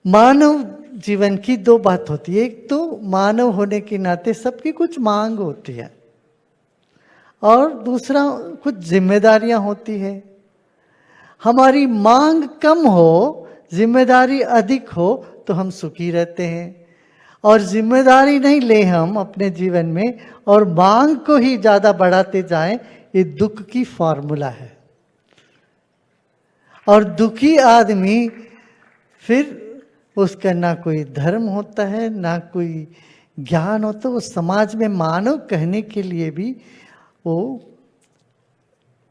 मानव जीवन की दो बात होती है। एक तो मानव होने के नाते सबकी कुछ मांग होती है, और दूसरा कुछ जिम्मेदारियां होती है। हमारी मांग कम हो, जिम्मेदारी अधिक हो तो हम सुखी रहते हैं, और जिम्मेदारी नहीं ले हम अपने जीवन में और मांग को ही ज्यादा बढ़ाते जाएं, ये दुख की फॉर्मूला है। और दुखी आदमी फिर उसका ना कोई धर्म होता है, ना कोई ज्ञान होता, वो समाज में मानव कहने के लिए भी वो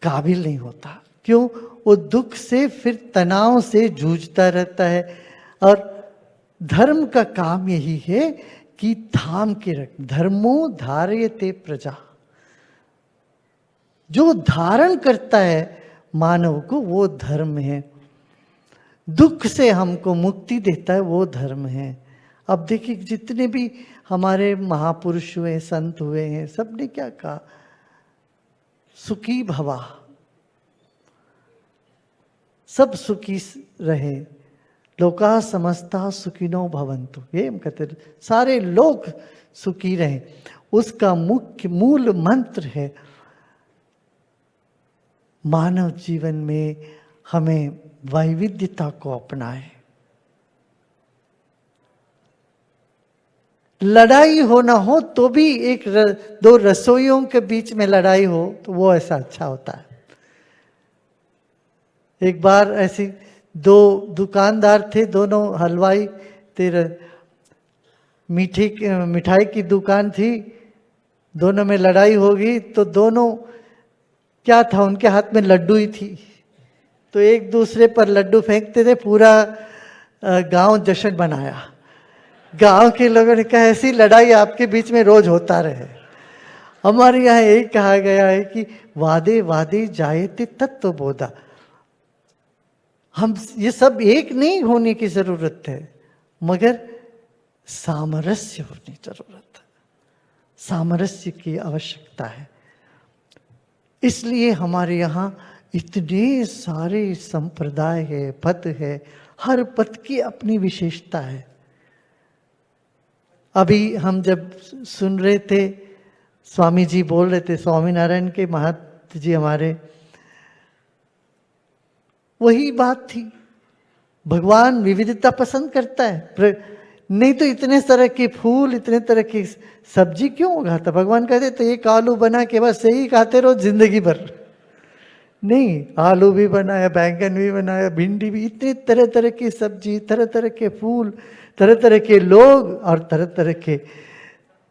काबिल नहीं होता। क्यों? वो दुख से फिर तनाव से जूझता रहता है। और धर्म का काम यही है कि थाम के रख, धर्मो धारयते प्रजा। जो धारण करता है मानव को वो धर्म है, दुख से हमको मुक्ति देता है वो धर्म है। अब देखिए जितने भी हमारे महापुरुष हुए, संत हुए हैं, सबने क्या कहा? सुखी भवा, सब सुखी रहे, लोका समस्ता सुखिनो भवन्तु, ये हम कहते हैं, सारे लोग सुखी रहे। उसका मुख्य मूल मंत्र है मानव जीवन में हमें वैविध्यता को अपनाए। लड़ाई हो ना हो तो भी एक दो रसोइयों के बीच में लड़ाई हो तो वो ऐसा अच्छा होता है। एक बार ऐसी दो दुकानदार थे, दोनों हलवाई, तेरे मिठाई की दुकान थी, दोनों में लड़ाई होगी तो दोनों क्या था, उनके हाथ में लड्डू ही थी, तो एक दूसरे पर लड्डू फेंकते थे। पूरा गांव जश्न मनाया। गांव के लोगों ने कहा ऐसी लड़ाई आपके बीच में रोज होता रहे। हमारे यहाँ यही कहा गया है कि वादे वादे जायते तत्व बोधा। हम ये सब एक नहीं होने की जरूरत है, मगर सामरस्य होने की जरूरत है, सामरस्य की आवश्यकता है। इसलिए हमारे यहाँ इतने सारे संप्रदाय है, पद है, हर पद की अपनी विशेषता है। अभी हम जब सुन रहे थे, स्वामी जी बोल रहे थे, स्वामीनारायण के महंत जी हमारे, वही बात थी। भगवान विविधता पसंद करता है, नहीं तो इतने तरह के फूल, इतने तरह की सब्जी क्यों उगाता? भगवान कहते तो एक आलू बना के बस यही खाते रहो जिंदगी भर। नहीं, आलू भी बनाया, बैंगन भी बनाया, भिंडी भी, इतने तरह तरह की सब्जी, तरह तरह के फूल, तरह तरह के लोग और तरह तरह के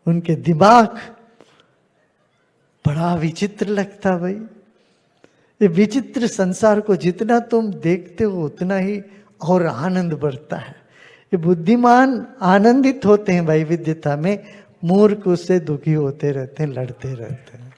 उनके दिमाग। बड़ा विचित्र लगता भाई। ये विचित्र संसार को जितना तुम देखते हो उतना ही और आनंद बढ़ता है। ये बुद्धिमान आनंदित होते हैं वैविध्यता में, मूर्ख उससे दुखी होते रहते हैं, लड़ते रहते हैं।